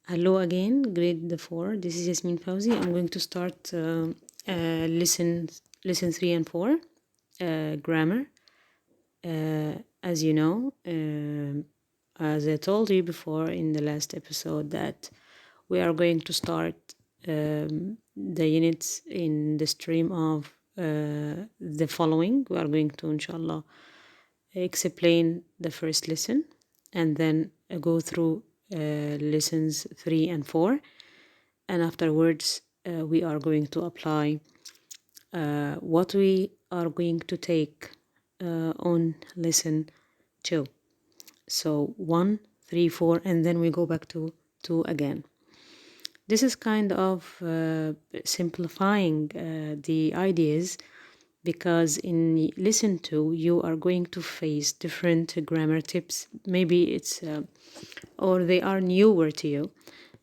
Hello again, grade 4. This is Yasmine Fawzy. I'm going to start lesson 3 and 4, grammar. As you know, as I told you before in the last episode, that we are going to start the units in the stream of the following. We are going to, inshallah, explain the first lesson and then go through lessons 3 and 4, and afterwards we are going to apply what we are going to take on lesson 2. So 1, 3, 4, and then we go back to 2 again. This is kind of simplifying the ideas, because in lesson 2 you are going to face different grammar tips. Maybe it's or they are newer to you.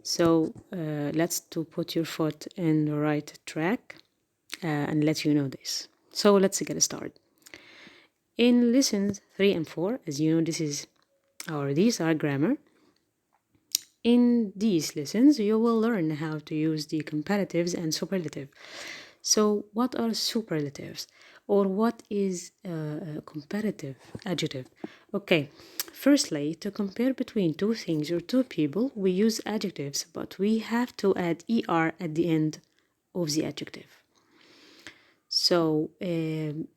So let's to put your foot in the right track and let you know this. So let's get started. In lessons 3 and 4, as you know, these are grammar. In these lessons, you will learn how to use the comparatives and superlative. So what are superlatives, or what is a comparative adjective? Okay, firstly, to compare between two things or two people, we use adjectives, but we have to add er at the end of the adjective. So in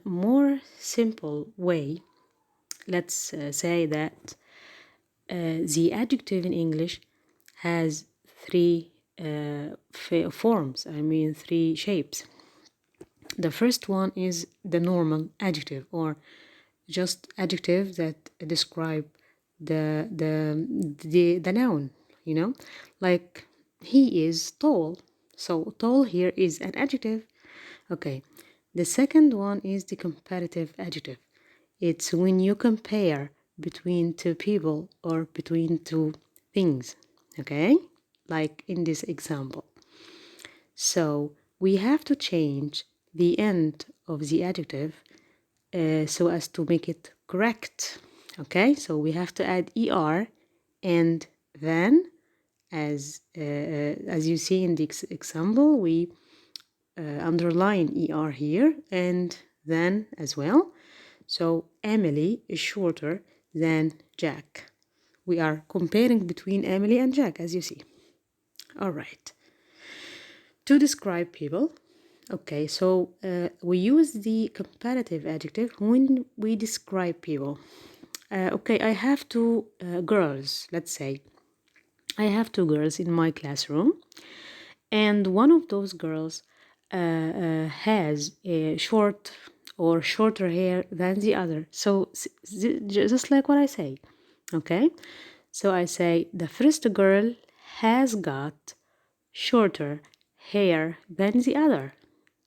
more simple way, let's say that the adjective in English has three forms, three shapes. The first one is the normal adjective, or just adjective that describe the noun, like he is tall. So tall here is an adjective. Okay. The second one is the comparative adjective. It's when you compare between two people or between two things. Okay? Like in this example. So we have to change the end of the adjective so as to make it correct. Okay? So we have to add er, and then as you see in the example, we underline er here, and then as well. So Emily is shorter than Jack. We are comparing between Emily and Jack, as you see. All right. To describe people, okay, so we use the comparative adjective when we describe people. Okay, I have two girls, let's say. I have two girls in my classroom, and one of those girls has a short or shorter hair than the other. So just like what I say, okay? So I say the first girl has got shorter hair than the other.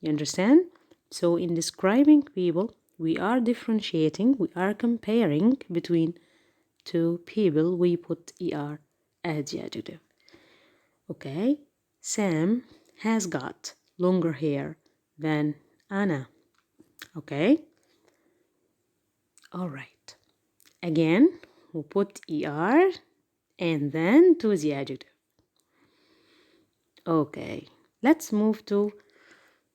You understand? So in describing people, we are differentiating, we are comparing between two people. We put er as the adjective. Okay? Sam has got longer hair than Anna. Okay? All right. Again, we'll put er and then to the adjective. Okay. Let's move to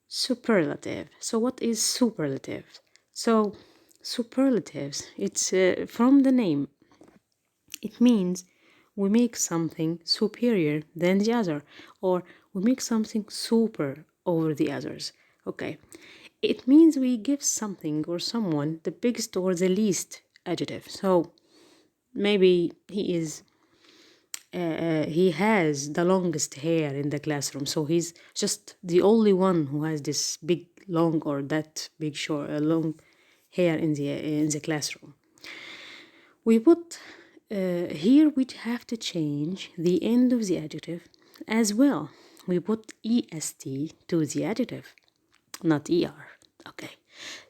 superlative. So what is superlative? So superlatives, it's from the name. It means we make something superior than the other, or we make something super over the others. Okay. It means we give something or someone the biggest or the least adjective. So maybe he has the longest hair in the classroom, so he's just the only one who has this big long or that big short long hair in the classroom. We put here we have to change the end of the adjective as well. We put est to the adjective, not er. Okay,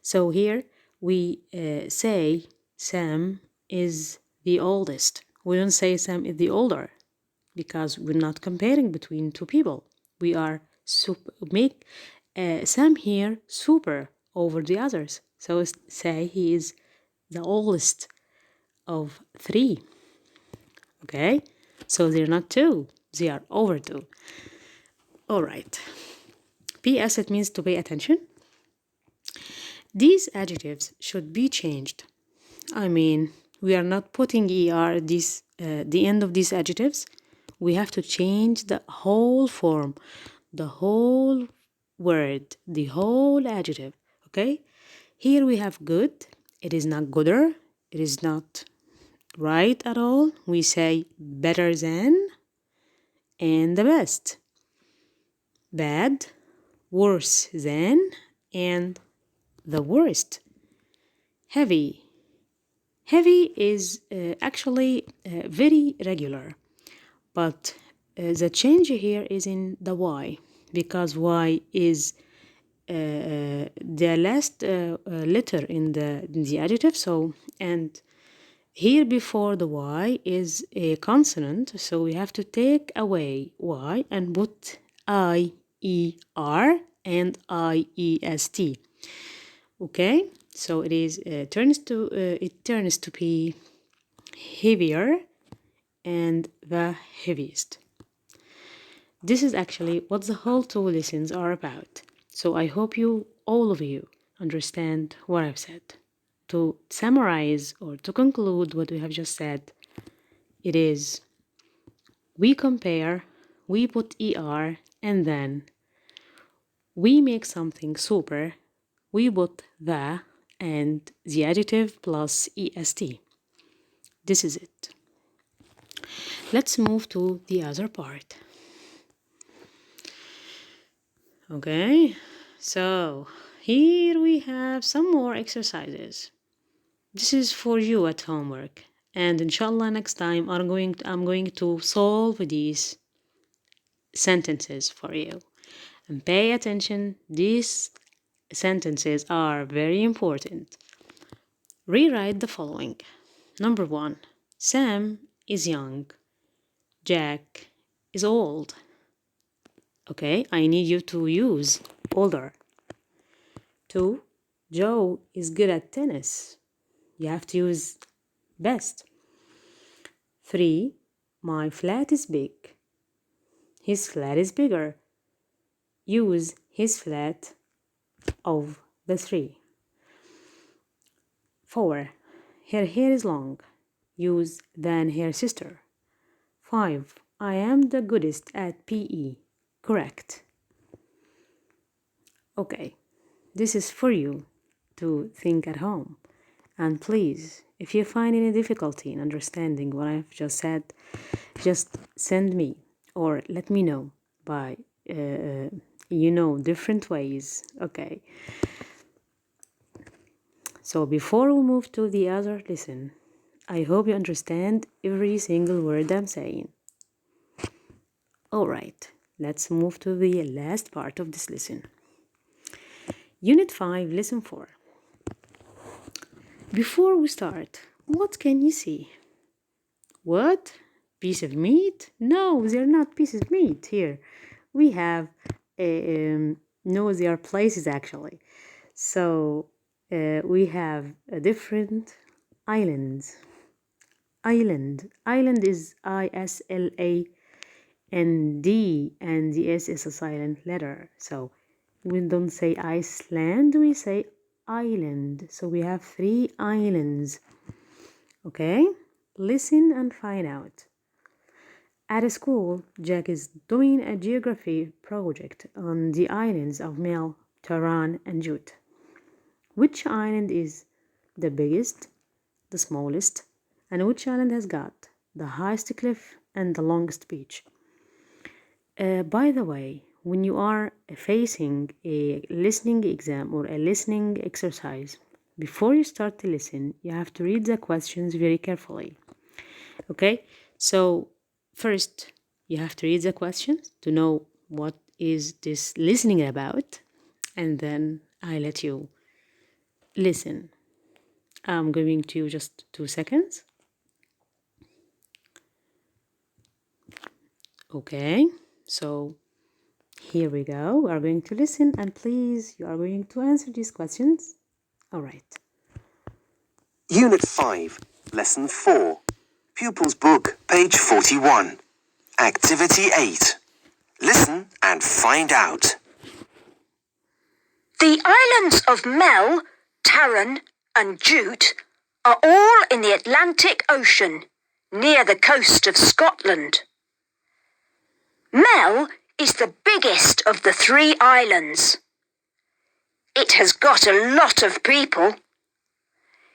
so here we say Sam is the oldest. We don't say Sam is the older, because we're not comparing between two people. We are make Sam here super over the others. So say he is the oldest of three. Okay, so they're not two, they are over two. All right. PS, it means to pay attention. These adjectives should be changed. I mean, we are not putting er the end of these adjectives. We have to change the whole form, the whole word, the whole adjective. Okay? Here we have good. It is not gooder. It is not right at all. We say better than and the best. Bad, worse than, and the worst. Heavy. Heavy is actually very regular, but the change here is in the Y, because Y is the last letter in the adjective. So, and here before the Y is a consonant, so we have to take away Y and put I-E-R and I-E-S-T. Okay, so it turns to be heavier and the heaviest. This is actually what the whole two lessons are about. So I hope all of you, understand what I've said. To summarize or to conclude what we have just said, it is we compare, we put er, and then we make something super, we put the and the adjective plus est. This is it. Let's move to the other part. Okay, so here we have some more exercises. This is for you at homework, and inshallah next time I'm going to solve these sentences for you. And pay attention, these sentences are very important. Rewrite the following. Number 1, Sam is young. Jack is old. Okay, I need you to use older. 2, Joe is good at tennis. You have to use best. 3, my flat is big. His flat is bigger. Use his flat of the 3. 4, her hair is long. Use than her sister. 5, I am the goodest at PE. Correct. Okay, this is for you to think at home. And please, if you find any difficulty in understanding what I've just said, just send me or let me know by, different ways. Okay. So before we move to the other lesson, I hope you understand every single word I'm saying. All right, let's move to the last part of this lesson. Unit 5, Lesson 4. Before we start, what can you see? What? Piece of meat? No, they're not pieces of meat here. We have, no, they are places actually. So we have different islands. Island. Island is ISLAND, and the S is a silent letter. So we don't say Iceland, we say island. So we have 3 islands. Okay, listen and find out. At a school, Jack is doing a geography project on the islands of Mel, Taran, and Jute. Which island is the biggest, the smallest, and which island has got the highest cliff and the longest beach? By the way, when you are facing a listening exam or a listening exercise, before you start to listen, you have to read the questions very carefully. Okay, so first you have to read the questions to know what is this listening about, and then I let you listen. I'm giving to you just 2 seconds. Okay, so here we go. We are going to listen, and please, you are going to answer these questions. All right. Unit 5, Lesson 4. Pupils Book, page 41. Activity 8. Listen and find out. The islands of Mel, Tarrant and Jute are all in the Atlantic Ocean, near the coast of Scotland. Mel is the biggest of the 3 islands. It has got a lot of people.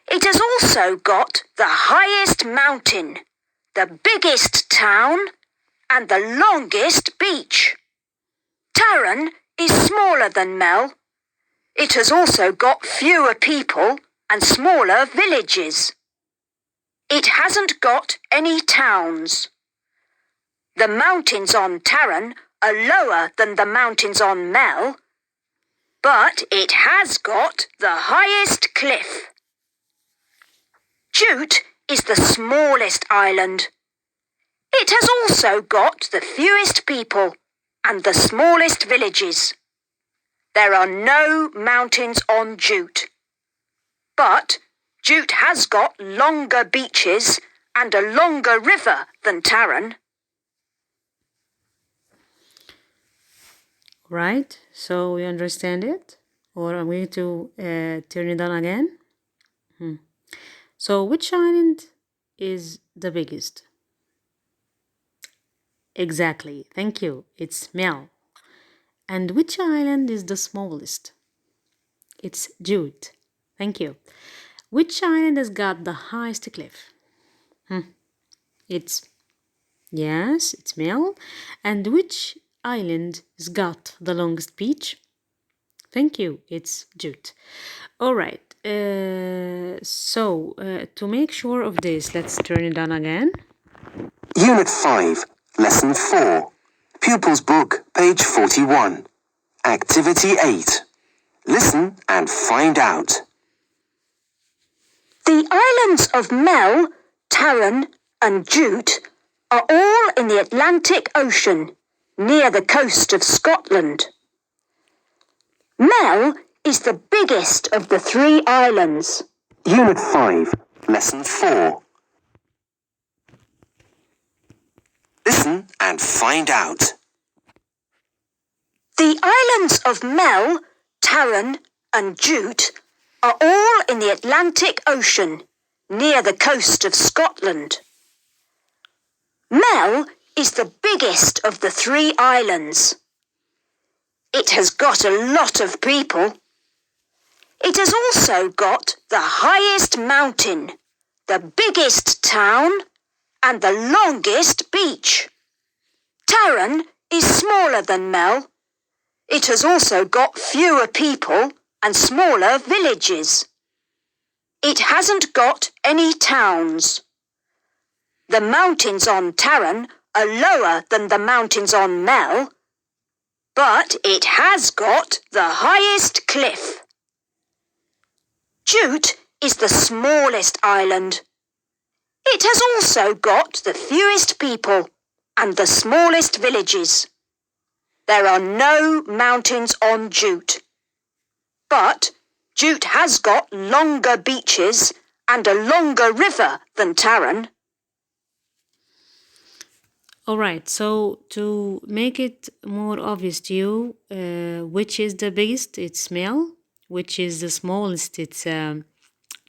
It has also got the highest mountain, the biggest town, and the longest beach. Tarrant is smaller than Mel. It has also got fewer people and smaller villages. It hasn't got any towns. The mountains on Tarrant are lower than the mountains on Mel, but it has got the highest cliff. Jute is the smallest island. It has also got the fewest people and the smallest villages. There are no mountains on Jute, but Jute has got longer beaches and a longer river than Tarrant. Right, so you understand it? Or I'm going to turn it on again. So which island is the biggest? Exactly, thank you. It's Mel. And which island is the smallest? It's Jute. Thank you. Which island has got the highest cliff? It's Mel. And which island has got the longest beach? Thank you. It's Jute. All right. To make sure of this, let's turn it on again. Unit 5, Lesson 4. Pupils Book, page 41. Activity 8. Listen and find out. The islands of Mel, Tarrant and Jute are all in the Atlantic Ocean, near the coast of Scotland. Mel is the biggest of the 3 islands. Unit 5, Lesson 4. Listen and find out. The islands of Mel, Tarrant and Jute are all in the Atlantic Ocean, near the coast of Scotland. Mel is the biggest of the 3 islands. It has got a lot of people. It has also got the highest mountain, the biggest town, and the longest beach. Tarrant is smaller than Mel. It has also got fewer people and smaller villages. It hasn't got any towns. The mountains on Tarrant are lower than the mountains on Mel, but it has got the highest cliff. Jute is the smallest island. It has also got the fewest people and the smallest villages. There are no mountains on Jute, but Jute has got longer beaches and a longer river than Tarrant. All right, so to make it more obvious to you, which is the biggest? It's Mel. Which is the smallest? It's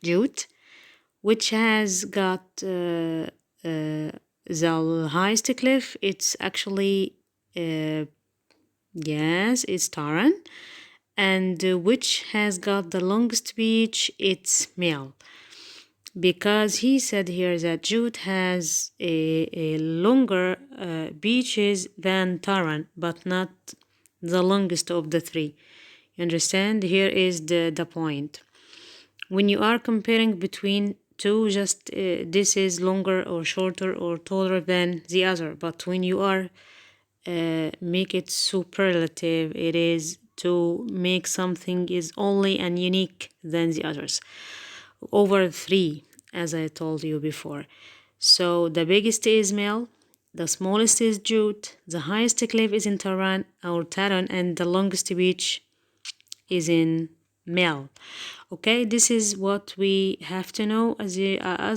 Jute. Which has got the highest cliff? It's actually, it's Tarrant. And which has got the longest beach? It's Mel. Because he said here that Jute has a longer beaches than Tarrant, but not the longest of the 3. You understand? Here is the point. When you are comparing between 2, just this is longer or shorter or taller than the other. But when you are make it superlative, it is to make something is only and unique than the others. Over 3, as I told you before. So the biggest is Mel, the smallest is Jute, the highest cliff is in Tarrant, and the longest beach is in Mel. Okay, this is what we have to know. As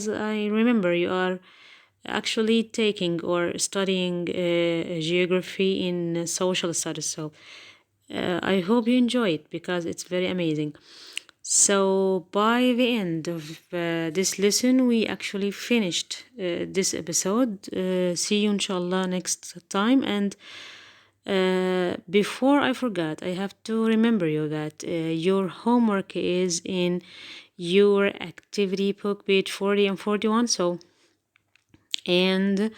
I remember, you are actually taking or studying geography in social studies. So I hope you enjoy it because it's very amazing. So by the end of this lesson, we actually finished this episode. See you inshallah next time. And before I forget, I have to remember you that your homework is in your activity book, page 40 and 41. So, and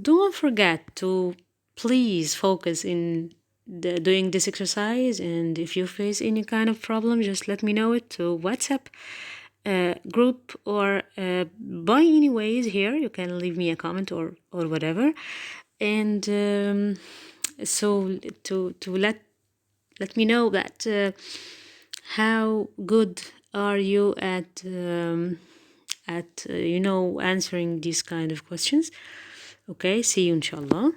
don't forget to please focus in doing this exercise. And if you face any kind of problem, just let me know it to WhatsApp group or by any ways here. You can leave me a comment or whatever. And so to let me know that how good are you at answering these kind of questions. Okay, see you inshallah.